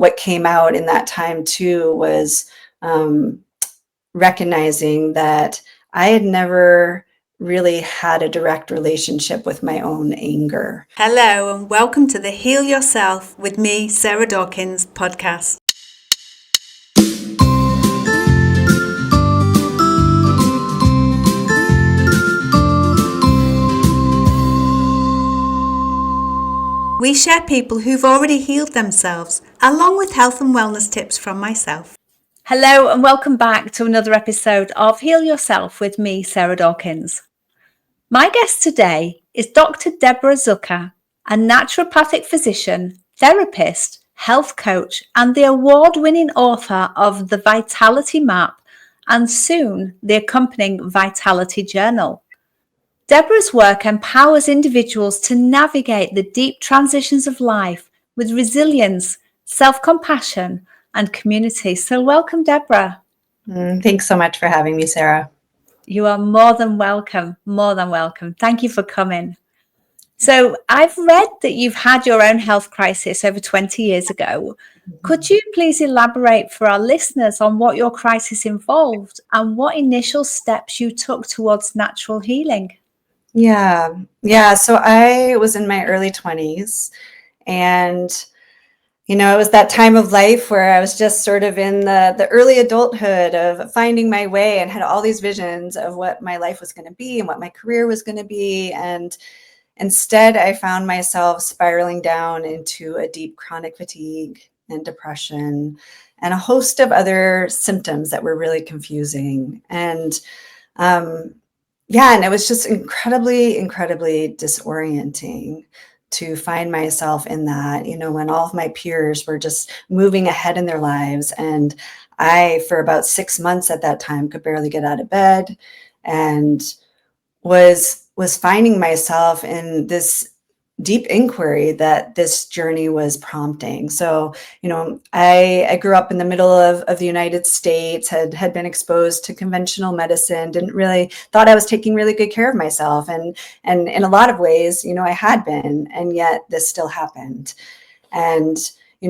what came out in that time too was recognizing that I had never really had a direct relationship with my own anger. Hello and welcome to the Heal Yourself with me, Sarah Dawkins podcast. We share people who've already healed themselves, along with health and wellness tips from myself. Hello and welcome back to another episode of Heal Yourself with me, Sarah Dawkins. My guest today is Dr. Deborah Zucker, a naturopathic physician, therapist, health coach, and the award-winning author of The Vitality Map and soon the accompanying Vitality Journal. Deborah's work empowers individuals to navigate the deep transitions of life with resilience, self-compassion, and community. So welcome, Deborah. Thanks so much for having me, Sarah. You are more than welcome, more than welcome. Thank you for coming. So I've read that you've had your own health crisis over 20 years ago. Could you please elaborate for our listeners on what your crisis involved and what initial steps you took towards natural healing? Yeah. So I was in my early 20s, and it was that time of life where I was just sort of in the early adulthood of finding my way and had all these visions of what my life was going to be and what my career was going to be. And instead, I found myself spiraling down into a deep chronic fatigue and depression and a host of other symptoms that were really confusing. And and it was just incredibly, incredibly disorienting to find myself in that, when all of my peers were just moving ahead in their lives. And I, for about 6 months at that time, could barely get out of bed and was finding myself in this deep inquiry that this journey was prompting. So, I grew up in the middle of the United States, had been exposed to conventional medicine, didn't really thought I was taking really good care of myself. And in a lot of ways, I had been, and yet this still happened. And,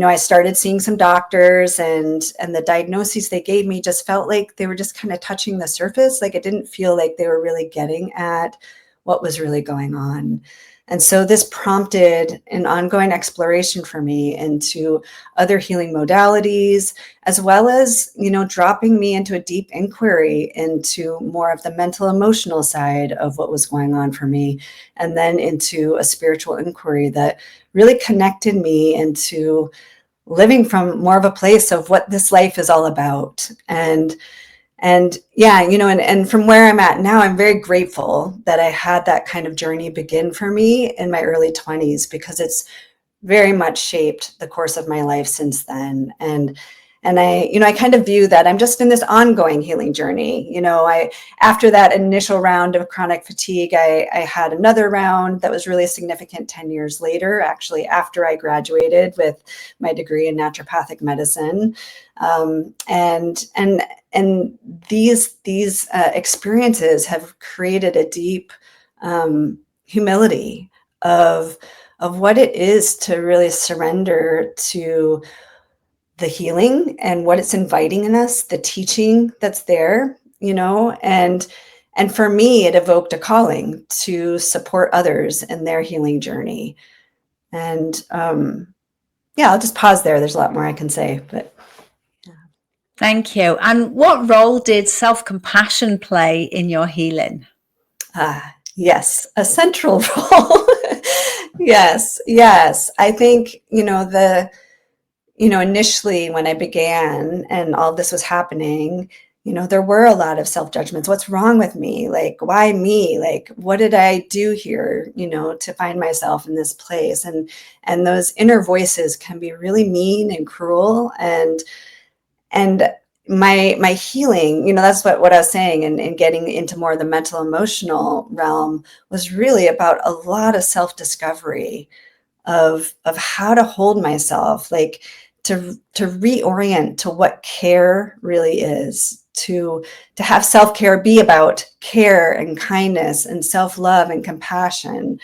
I started seeing some doctors, and the diagnoses they gave me just felt like they were just kind of touching the surface. Like it didn't feel like they were really getting at what was really going on. And so this prompted an ongoing exploration for me into other healing modalities, as well as, dropping me into a deep inquiry into more of the mental, emotional side of what was going on for me, and then into a spiritual inquiry that really connected me into living from more of a place of what this life is all about. And from where I'm at now, I'm very grateful that I had that kind of journey begin for me in my early 20s, because it's very much shaped the course of my life since then. And I kind of view that I'm just in this ongoing healing journey. After that initial round of chronic fatigue, I had another round that was really significant 10 years later, actually, after I graduated with my degree in naturopathic medicine. And these experiences have created a deep humility of what it is to really surrender to the healing and what it's inviting in us, the teaching that's there, and for me, it evoked a calling to support others in their healing journey. And I'll just pause there. There's a lot more I can say, but. Thank you. And what role did self-compassion play in your healing? Yes, a central role. Yes. I think, initially when I began and all this was happening, there were a lot of self-judgments. What's wrong with me? Like, why me? Like, what did I do here, to find myself in this place? And those inner voices can be really mean and cruel. And my healing, that's what I was saying, and getting into more of the mental emotional realm was really about a lot of self-discovery of how to hold myself, like to reorient to what care really is, to have self-care be about care and kindness and self-love and compassion,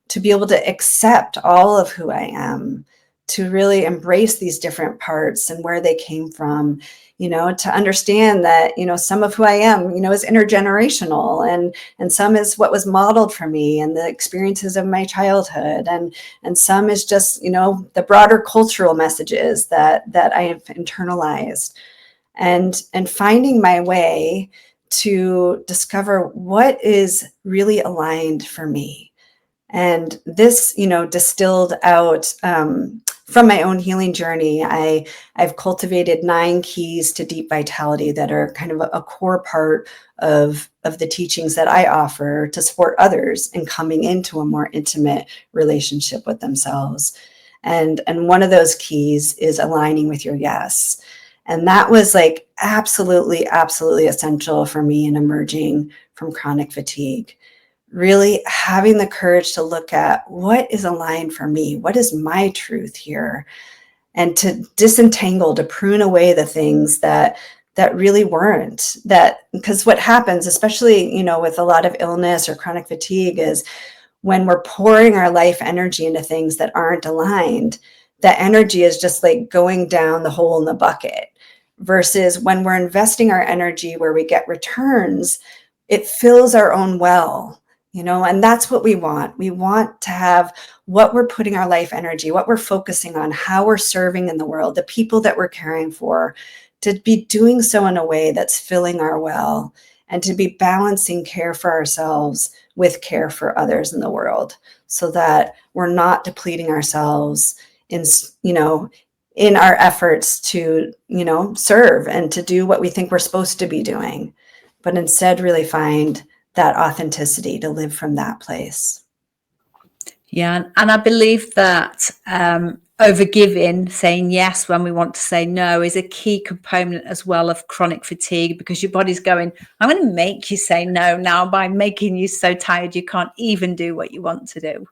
to be able to accept all of who I am, to really embrace these different parts and where they came from, to understand that, some of who I am, is intergenerational, and some is what was modeled for me and the experiences of my childhood. And some is just, the broader cultural messages that I have internalized, and finding my way to discover what is really aligned for me. And this, distilled out from my own healing journey. I've cultivated 9 keys to deep vitality that are kind of a core part of the teachings that I offer to support others in coming into a more intimate relationship with themselves. And one of those keys is aligning with your yes. And that was like absolutely, absolutely essential for me in emerging from chronic fatigue. Really having the courage to look at what is aligned for me, what is my truth here, and to disentangle, to prune away the things that really weren't. That, because what happens, especially, with a lot of illness or chronic fatigue, is when we're pouring our life energy into things that aren't aligned, that energy is just like going down the hole in the bucket. Versus when we're investing our energy where we get returns, it fills our own well. And that's what we want. We want to have what we're putting our life energy, what we're focusing on, how we're serving in the world, the people that we're caring for, to be doing so in a way that's filling our well, and to be balancing care for ourselves with care for others in the world, so that we're not depleting ourselves in our efforts to, serve and to do what we think we're supposed to be doing, but instead really find that authenticity to live from that place. Yeah, and I believe that overgiving, saying yes when we want to say no, is a key component as well of chronic fatigue, because your body's going, I'm going to make you say no now by making you so tired you can't even do what you want to do.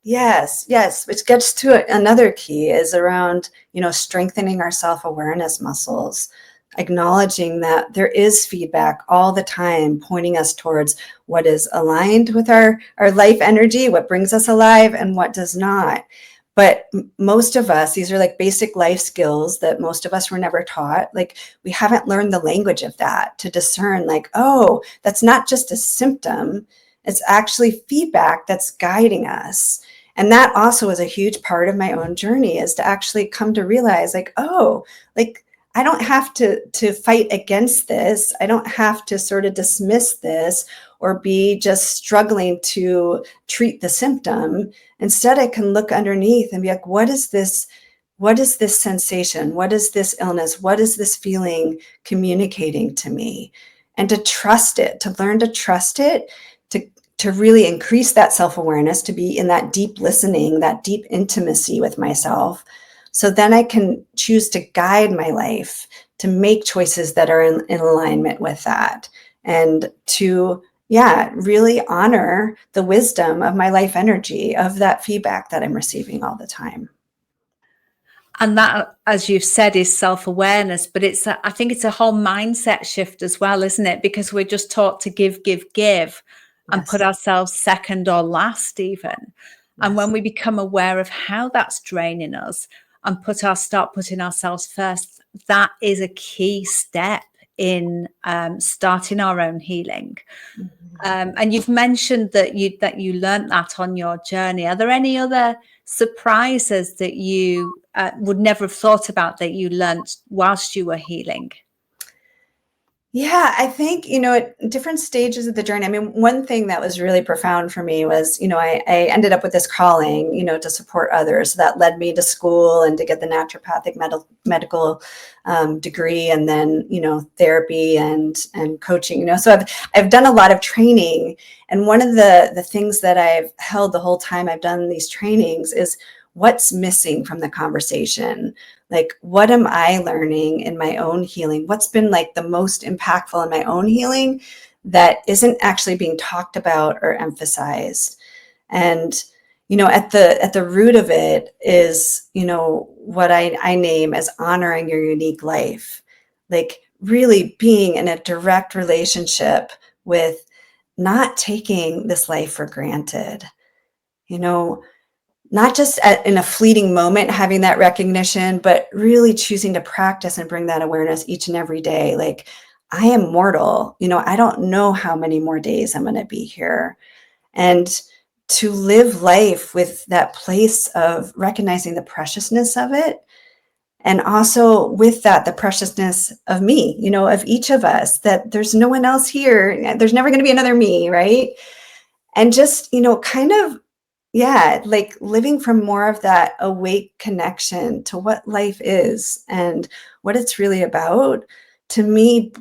Yes, which gets to another key is around, strengthening our self-awareness muscles, acknowledging that there is feedback all the time pointing us towards what is aligned with our life energy, what brings us alive, and what does not. But most of us, these are like basic life skills that most of us were never taught. Like, we haven't learned the language of that to discern, like, oh, that's not just a symptom. It's actually feedback that's guiding us. And that also is a huge part of my own journey, is to actually come to realize, like, oh, like, I don't have to fight against this. I don't have to sort of dismiss this or be just struggling to treat the symptom. Instead, I can look underneath and be like, what is this? What is this sensation? What is this illness? What is this feeling communicating to me? And to trust it, to learn to trust it, to really increase that self-awareness, to be in that deep listening, that deep intimacy with myself. So then I can choose to guide my life, to make choices that are in alignment with that, and to, really honor the wisdom of my life energy, of that feedback that I'm receiving all the time. And that, as you've said, is self-awareness, but I think it's a whole mindset shift as well, isn't it? Because we're just taught to give, and put ourselves second or last even. Yes. And when we become aware of how that's draining us and start putting ourselves first, that is a key step in starting our own healing. Mm-hmm. And you've mentioned that you learned that on your journey. Are there any other surprises that you would never have thought about that you learned whilst you were healing? Yeah, I think, at different stages of the journey, I mean, one thing that was really profound for me was, I ended up with this calling, to support others. So that led me to school and to get the naturopathic medical degree, and then, therapy and coaching, so I've done a lot of training. And one of the things that I've held the whole time I've done these trainings is what's missing from the conversation. Like, what am I learning in my own healing? What's been like the most impactful in my own healing that isn't actually being talked about or emphasized? And, at the root of it is, what I name as honoring your unique life, like really being in a direct relationship with not taking this life for granted, not just in a fleeting moment, having that recognition, but really choosing to practice and bring that awareness each and every day. Like, I am mortal, I don't know how many more days I'm going to be here. And to live life with that place of recognizing the preciousness of it. And also with that, the preciousness of me, of each of us, that there's no one else here. There's never going to be another me, right? And just, kind of, yeah, like living from more of that awake connection to what life is and what it's really about, to me,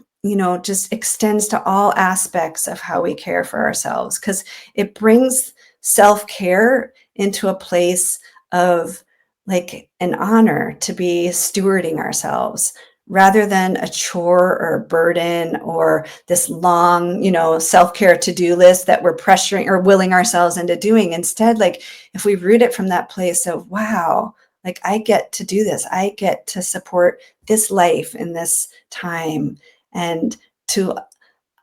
just extends to all aspects of how we care for ourselves, because it brings self-care into a place of like an honor to be stewarding ourselves rather than a chore or a burden or this long, self-care to-do list that we're pressuring or willing ourselves into doing. Instead, like if we root it from that place of, wow, like I get to do this, I get to support this life in this time, and to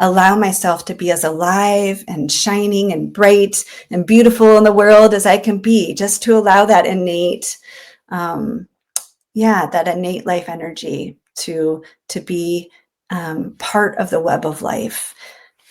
allow myself to be as alive and shining and bright and beautiful in the world as I can be, just to allow that innate, that innate life energy to be part of the web of life.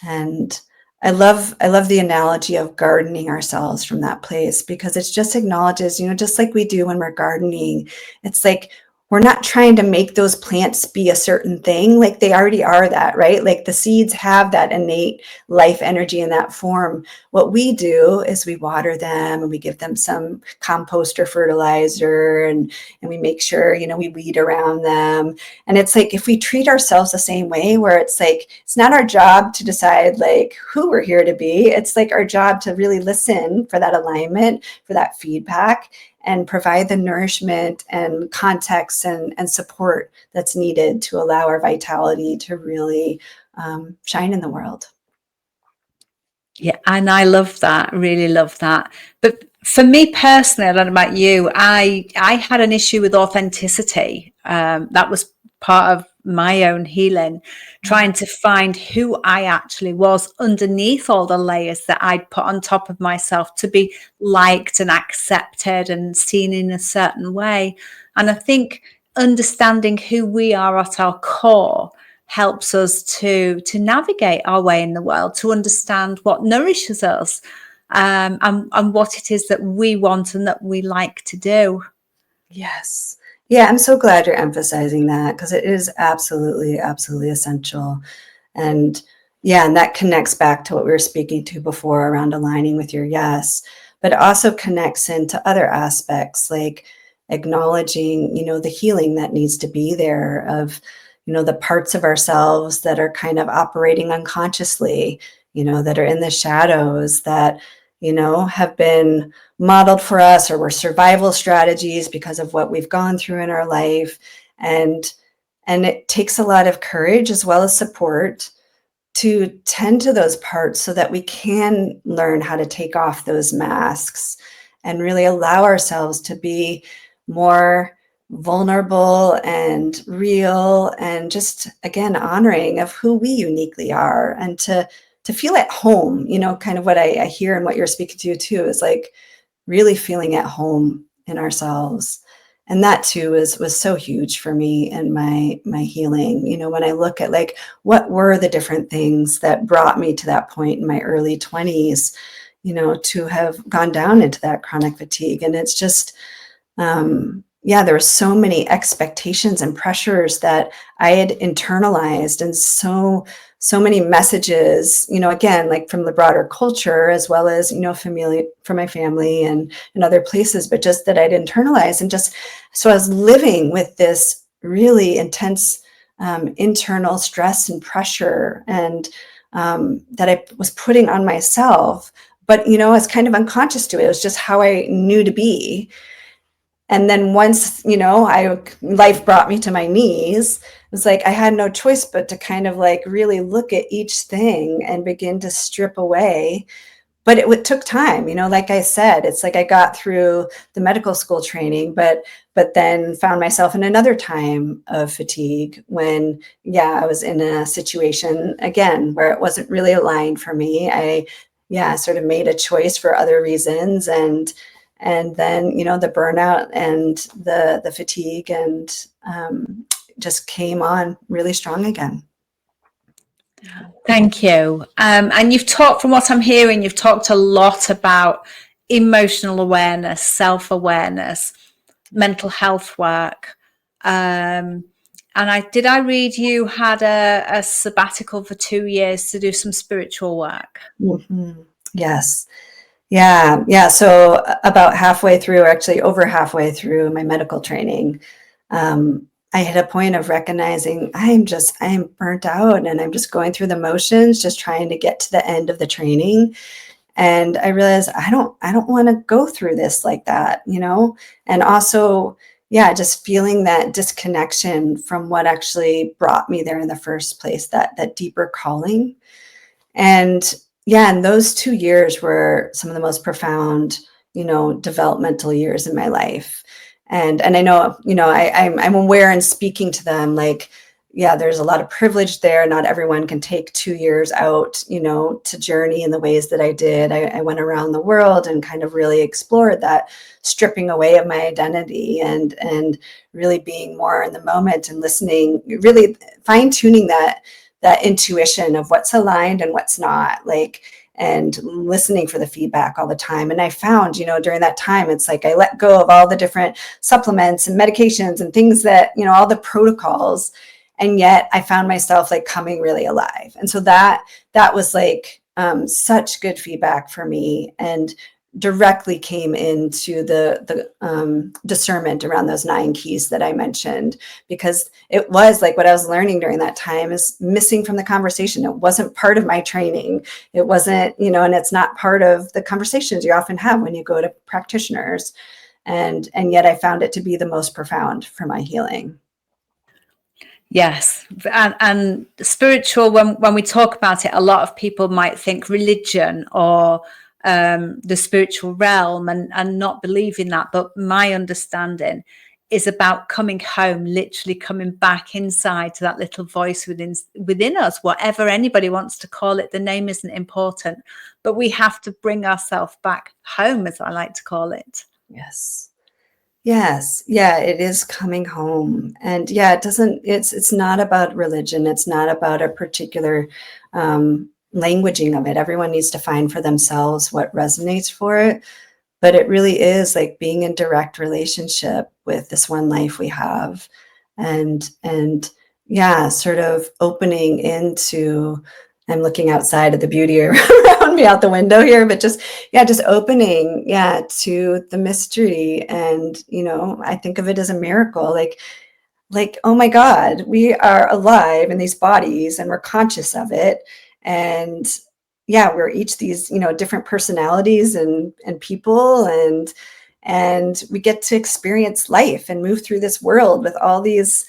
And I love the analogy of gardening ourselves from that place, because it just acknowledges, just like we do when we're gardening, it's like we're not trying to make those plants be a certain thing. Like they already are that, right? Like the seeds have that innate life energy in that form. What we do is we water them and we give them some compost or fertilizer, and we make sure, we weed around them. And it's like, if we treat ourselves the same way, where it's like, it's not our job to decide like who we're here to be. It's like our job to really listen for that alignment, for that feedback, and provide the nourishment and context and support that's needed to allow our vitality to really shine in the world. Yeah, and I love that, really love that. But for me personally, I don't know about you, I had an issue with authenticity. That was part of my own healing, trying to find who I actually was underneath all the layers that I'd put on top of myself to be liked and accepted and seen in a certain way. And I think understanding who we are at our core helps us to navigate our way in the world, to understand what nourishes us, and what it is that we want and that we like to do. Yes. Yeah, I'm so glad you're emphasizing that, because it is absolutely, absolutely essential. And yeah, and that connects back to what we were speaking to before around aligning with your yes, but it also connects into other aspects like acknowledging, the healing that needs to be there of, the parts of ourselves that are kind of operating unconsciously, that are in the shadows that, have been modeled for us, or were survival strategies because of what we've gone through in our life. And it takes a lot of courage as well as support to tend to those parts so that we can learn how to take off those masks and really allow ourselves to be more vulnerable and real, and just again honoring of who we uniquely are, and to feel at home. Kind of what I hear and what you're speaking to too is like really feeling at home in ourselves. And that too was so huge for me in my healing. When I look at like what were the different things that brought me to that point in my early 20s, to have gone down into that chronic fatigue. And it's just there were so many expectations and pressures that I had internalized, and so many messages, again, like from the broader culture, as well as, familiar from my family and other places, but just that I'd internalized. And just, so I was living with this really intense internal stress and pressure, and that I was putting on myself, but, I was kind of unconscious to it. It was just how I knew to be. And then once, life brought me to my knees, it was like I had no choice but to kind of like really look at each thing and begin to strip away. But it took time, like I said, it's like I got through the medical school training, but then found myself in another time of fatigue when, I was in a situation again where it wasn't really aligned for me. I sort of made a choice for other reasons, and And then, the burnout and the fatigue and just came on really strong again. Thank you. And you've talked, from what I'm hearing, you've talked a lot about emotional awareness, self-awareness, mental health work. And I read you had a sabbatical for 2 years to do some spiritual work. Mm-hmm. Yes. Yeah. So about halfway through, actually over halfway through my medical training, I hit a point of recognizing I'm burnt out and I'm just going through the motions, just trying to get to the end of the training. And I realized I don't want to go through this like that, and also, just feeling that disconnection from what actually brought me there in the first place, that deeper calling. And and those 2 years were some of the most profound, developmental years in my life. And I know, I'm aware in speaking to them, like, there's a lot of privilege there. Not everyone can take 2 years out, to journey in the ways that I did. I went around the world and kind of really explored that stripping away of my identity and really being more in the moment and listening, really fine tuning that intuition of what's aligned and what's not, and listening for the feedback all the time. And I found, during that time, it's like I let go of all the different supplements and medications and things that, all the protocols. And yet I found myself coming really alive. And so that was such good feedback for me, and directly came into the discernment around those 9 keys that I mentioned, because it was what I was learning during that time is missing from the conversation. It wasn't part of my training. It wasn't, and it's not part of the conversations you often have when you go to practitioners. And yet I found it to be the most profound for my healing. Yes. And spiritual, when we talk about it, a lot of people might think religion or the spiritual realm and not believe in that. But my understanding is about coming home, literally coming back inside to that little voice within us, whatever anybody wants to call it. The name isn't important, but we have to bring ourselves back home, as I like to call it. Yes. Yes. Yeah, it is coming home. And it's not about religion. It's not about a particular languaging of it. Everyone needs to find for themselves what resonates for it. But it really is being in direct relationship with this one life we have, and sort of opening into, I'm looking outside at the beauty around me out the window here, but just opening, to the mystery. And, I think of it as a miracle, like, oh my God, we are alive in these bodies and we're conscious of it. And we're each these, different personalities and people, and we get to experience life and move through this world with all these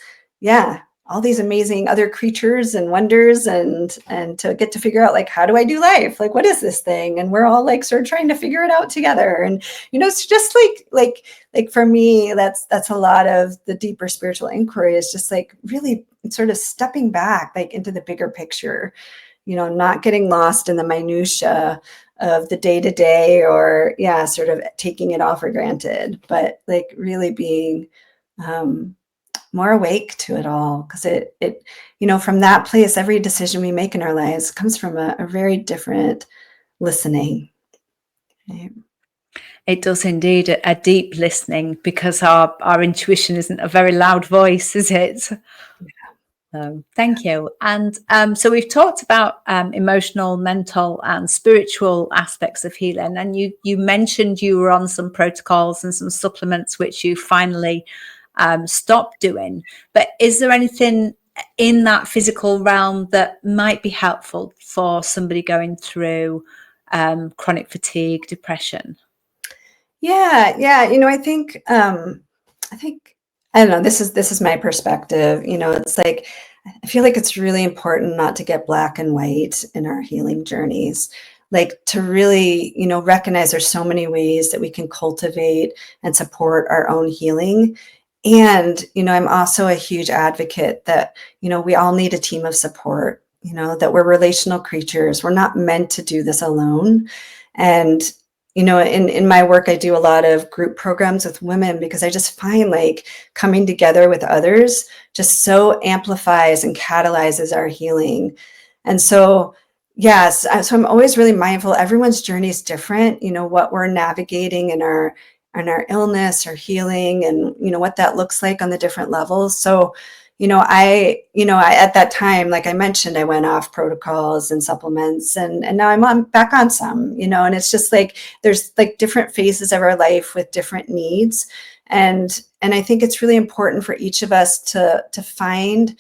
amazing other creatures and wonders, and to get to figure out how do I do life? What is this thing? And we're all sort of trying to figure it out together. And, it's just like for me, that's a lot of the deeper spiritual inquiry, is just really sort of stepping back, into the bigger picture, not getting lost in the minutia of the day to day, or sort of taking it all for granted, but really being more awake to it all, because it from that place, every decision we make in our lives comes from a very different listening. Right? It does indeed, a deep listening, because our intuition isn't a very loud voice, is it? Thank you. And so we've talked about emotional, mental, and spiritual aspects of healing. And you mentioned you were on some protocols and some supplements which you finally stopped doing. But is there anything in that physical realm that might be helpful for somebody going through chronic fatigue, depression? I think I don't know, this is my perspective. It's I feel like it's really important not to get black and white in our healing journeys, to really, recognize there's so many ways that we can cultivate and support our own healing. And, I'm also a huge advocate that, we all need a team of support, that we're relational creatures. We're not meant to do this alone. And, in my work, I do a lot of group programs with women because I just find like coming together with others just so amplifies and catalyzes our healing. And so, yes, so I'm always really mindful. Everyone's journey is different, what we're navigating in our illness or healing, and, what that looks like on the different levels. So, I at that time, like I mentioned, I went off protocols and supplements, and now I'm back on some, and it's just like there's like different phases of our life with different needs, and I think it's really important for each of us to find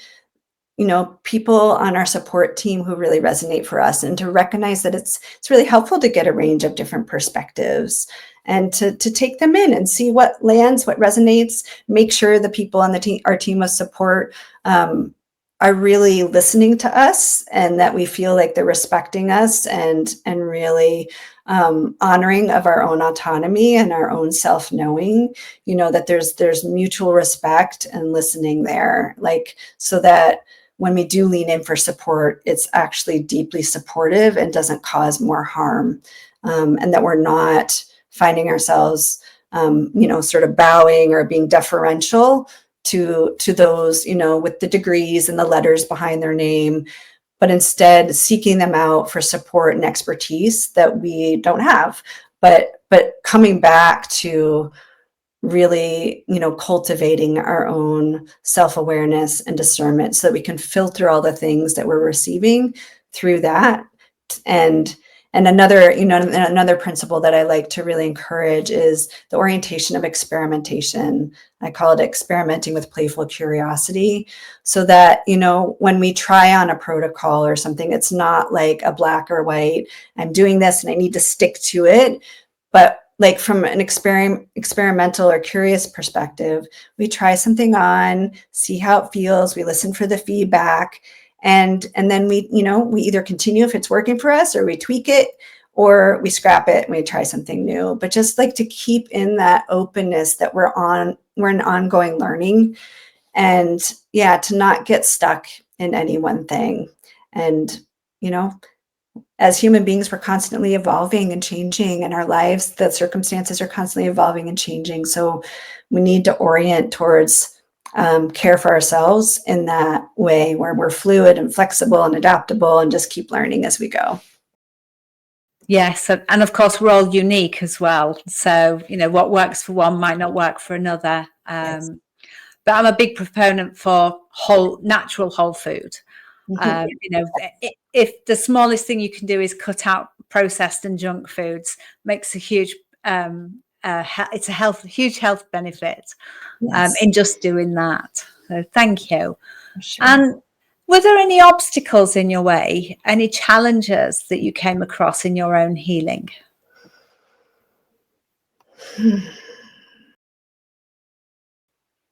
people on our support team who really resonate for us, and to recognize that it's really helpful to get a range of different perspectives and to take them in and see what lands, what resonates, make sure the people on the team, our team of support, are really listening to us, and that we feel like they're respecting us and really honoring of our own autonomy and our own self-knowing, that there's mutual respect and listening there, like, so that when we do lean in for support, it's actually deeply supportive and doesn't cause more harm, and that we're not finding ourselves, sort of bowing or being deferential to those, with the degrees and the letters behind their name, but instead seeking them out for support and expertise that we don't have, but coming back to really, cultivating our own self-awareness and discernment so that we can filter all the things that we're receiving through that. And another principle that I like to really encourage is the orientation of experimentation. I call it experimenting with playful curiosity, so that, when we try on a protocol or something, it's not like a black or white, I'm doing this and I need to stick to it. But like from an experimental or curious perspective, we try something on, see how it feels, we listen for the feedback, and then we either continue if it's working for us, or we tweak it, or we scrap it and we try something new. But just like to keep in that openness that we're in ongoing learning, and to not get stuck in any one thing. And as human beings, we're constantly evolving and changing, and our lives, the circumstances are constantly evolving and changing. So we need to orient towards care for ourselves in that way, where we're fluid and flexible and adaptable, and just keep learning as we go. Yes, and of course we're all unique as well. So what works for one might not work for another. Yes. But I'm a big proponent for natural whole food. If the smallest thing you can do is cut out processed and junk foods, makes a huge it's a huge health benefit. Yes. In just doing that. So thank you. Sure. And were there any obstacles in your way, any challenges that you came across in your own healing?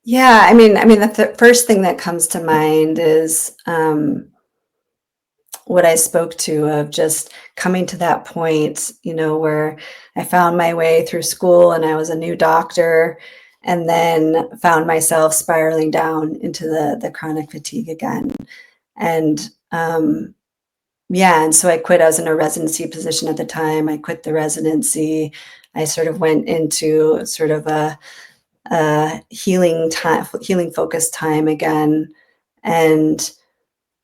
Yeah, I mean, the first thing that comes to mind is what I spoke to, of just coming to that point, where I found my way through school and I was a new doctor, and then found myself spiraling down into the chronic fatigue again. And and so I quit. I was in a residency position at the time. I quit the residency. I sort of went into sort of a healing focused time again. And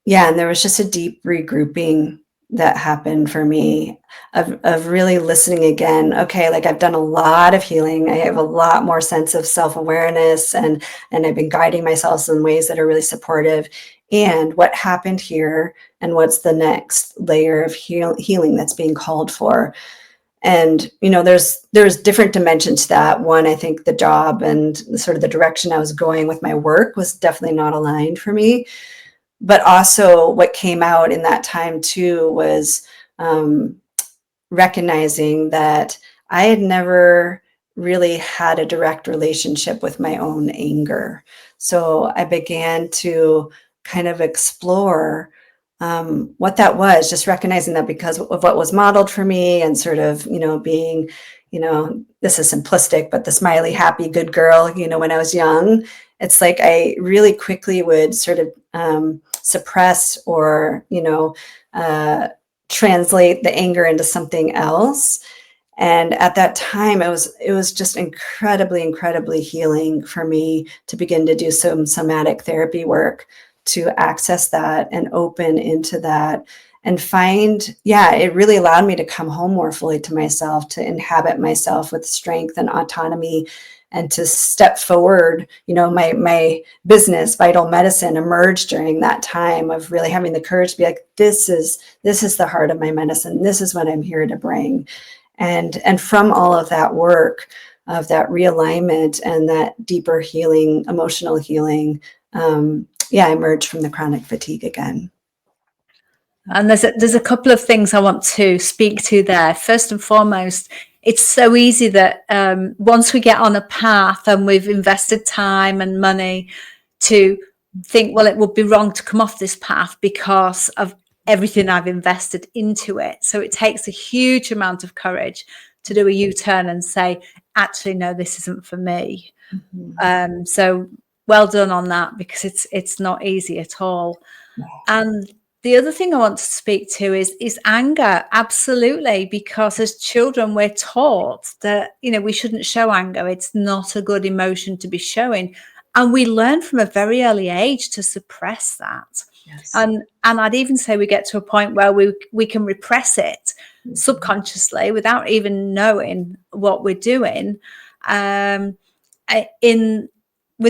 there was just a deep regrouping that happened for me, of really listening again. Okay, like I've done a lot of healing. I have a lot more sense of self-awareness, and I've been guiding myself in ways that are really supportive. And what happened here, and what's the next layer of healing that's being called for? And there's different dimensions to that. One, I think the job and sort of the direction I was going with my work was definitely not aligned for me. But also what came out in that time too was recognizing that I had never really had a direct relationship with my own anger. So I began to kind of explore what that was, just recognizing that because of what was modeled for me, and sort of, being, this is simplistic, but the smiley, happy, good girl, when I was young, it's like I really quickly would sort of suppress or, translate the anger into something else. And at that time, it was just incredibly healing for me to begin to do some somatic therapy work to access that and open into that and find, it really allowed me to come home more fully to myself, to inhabit myself with strength and autonomy, and to step forward. My business, Vital Medicine, emerged during that time of really having the courage to be like, this is the heart of my medicine. This is what I'm here to bring. And from all of that work, of that realignment and that deeper healing, emotional healing, I emerged from the chronic fatigue again. And there's a couple of things I want to speak to there. First and foremost, it's so easy that once we get on a path and we've invested time and money, to think, well, it would be wrong to come off this path because of everything I've invested into it. So it takes a huge amount of courage to do a U-turn and say, actually, no, this isn't for me. Mm-hmm. So well done on that, because it's not easy at all. Yeah. And the other thing I want to speak to is anger. Absolutely. Because as children, we're taught that, we shouldn't show anger. It's not a good emotion to be showing. And we learn from a very early age to suppress that. Yes. And I'd even say we get to a point where we can repress it subconsciously without even knowing what we're doing, with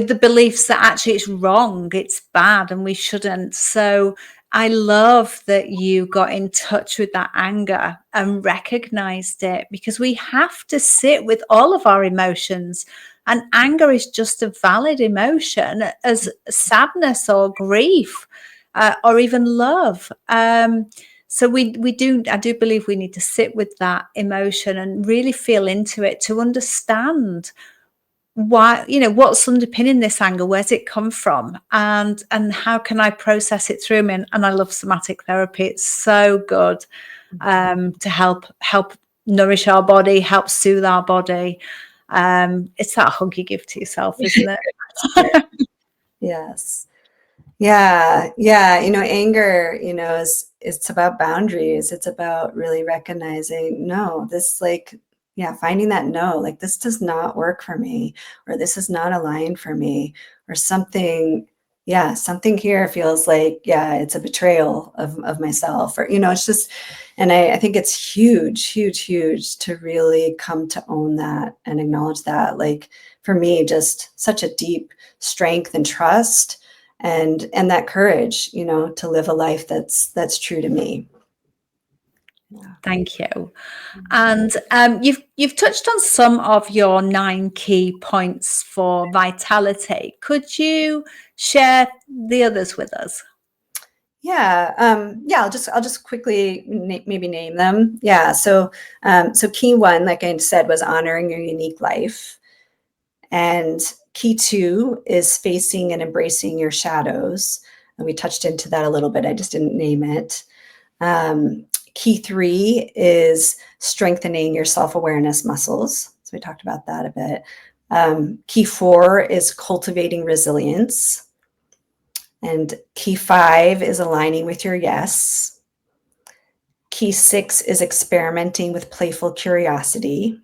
the beliefs that actually it's wrong, it's bad, and we shouldn't. So I love that you got in touch with that anger and recognized it, because we have to sit with all of our emotions. And anger is just a valid emotion as sadness or grief, or even love. So I do believe we need to sit with that emotion and really feel into it to understand why, what's underpinning this anger, where's it come from, and how can I process it through me. And I love somatic therapy. It's so good to help nourish our body, help soothe our body. It's that hug you give to yourself, isn't it? Yes. Yeah. Anger, it's about boundaries. It's about really recognizing, finding that no, this does not work for me, or this is not aligned for me, or something here feels like, it's a betrayal of myself, or, it's just, and I think it's huge to really come to own that and acknowledge that. Like, for me, just such a deep strength and trust and that courage, to live a life that's true to me. Yeah. Thank you. And you've touched on some of your 9 key points for vitality. Could you share the others with us? Yeah. I'll just quickly maybe name them. Yeah. So key 1, like I said, was honoring your unique life. And key 2 is facing and embracing your shadows. And we touched into that a little bit. I just didn't name it. Key 3 is strengthening your self-awareness muscles. So we talked about that a bit. Key 4 is cultivating resilience. And key 5 is aligning with your yes. Key 6 is experimenting with playful curiosity.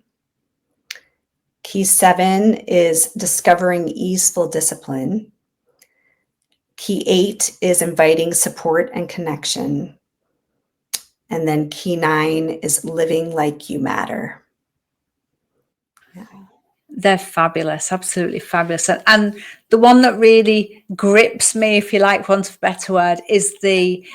Key 7 is discovering easeful discipline. Key 8 is inviting support and connection. And then key 9 is living like you matter. Yeah. They're fabulous, absolutely fabulous. And the one that really grips me, if you like, want of a better word, is the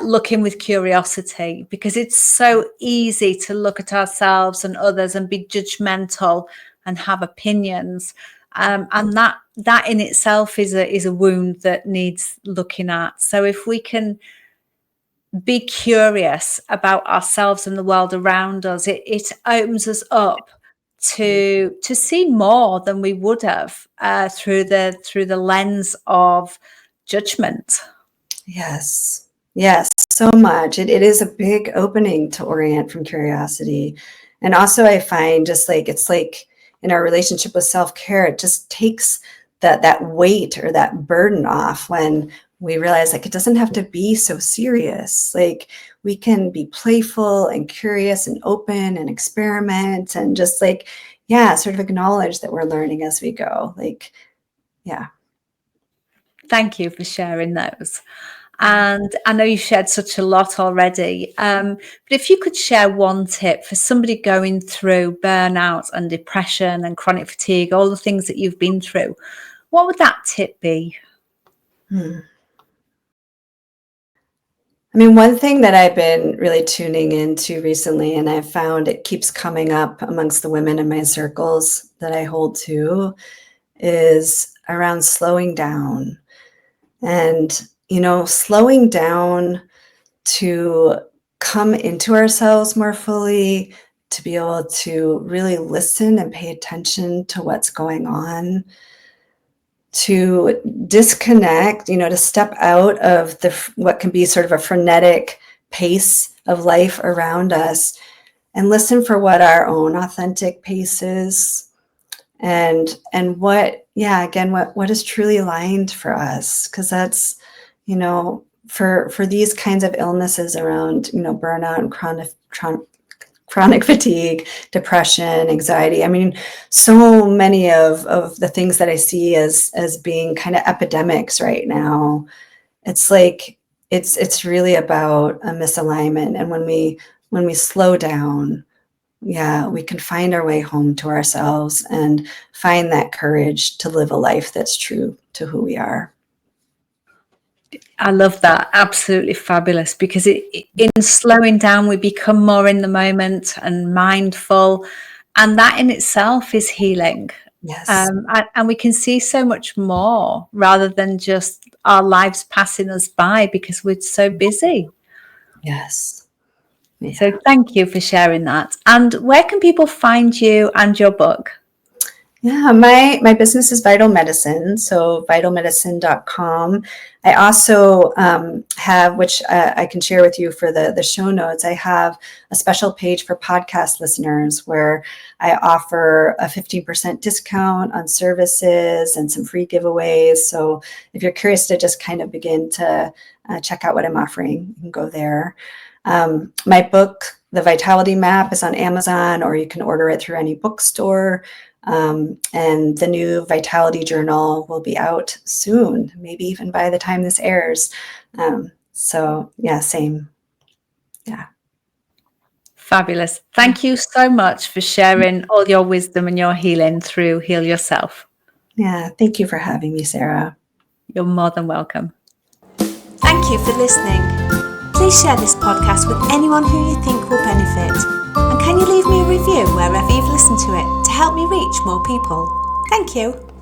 looking with curiosity, because it's so easy to look at ourselves and others and be judgmental and have opinions. And that in itself is a wound that needs looking at. So if we can be curious about ourselves and the world around us, it opens us up to see more than we would have through the lens of judgment. Yes, so much. It is a big opening to orient from curiosity. And also I find just like, it's like in our relationship with self-care, it just takes that weight or that burden off when we realize like it doesn't have to be so serious. Like we can be playful and curious and open and experiment and just like, yeah, sort of acknowledge that we're learning as we go. Like, yeah. Thank you for sharing those. And I know you shared such a lot already, but if you could share one tip for somebody going through burnout and depression and chronic fatigue, all the things that you've been through, what would that tip be? I mean, one thing that I've been really tuning into recently, and I've found it keeps coming up amongst the women in my circles that I hold to, is around slowing down. And, slowing down to come into ourselves more fully, to be able to really listen and pay attention to what's going on, to disconnect, to step out of what can be sort of a frenetic pace of life around us and listen for what our own authentic pace is and what, again, what is truly aligned for us. Because that's, for these kinds of illnesses around, burnout and chronic fatigue, depression, anxiety. I mean, so many of the things that I see as being kind of epidemics right now, it's like, it's really about a misalignment. And when we slow down, we can find our way home to ourselves and find that courage to live a life that's true to who we are. I love that. Absolutely fabulous. Because in slowing down, we become more in the moment and mindful. And that in itself is healing. Yes. And we can see so much more rather than just our lives passing us by because we're so busy. Yes. Yeah. So thank you for sharing that. And where can people find you and your book? Yeah, my business is Vital Medicine, so vitalmedicine.com. I also have, which I can share with you for the show notes, I have a special page for podcast listeners where I offer a 15% discount on services and some free giveaways. So if you're curious to just kind of begin to check out what I'm offering, you can go there. My book, The Vitality Map, is on Amazon, or you can order it through any bookstore. And the new Vitality Journal will be out soon, maybe even by the time this airs. So yeah, same. Yeah. Fabulous. Thank you so much for sharing all your wisdom and your healing through Heal Yourself. Yeah. Thank you for having me, Sarah. You're more than welcome. Thank you for listening. Please share this podcast with anyone who you think will benefit. And can you leave me a review wherever you've listened to it to help me reach more people? Thank you.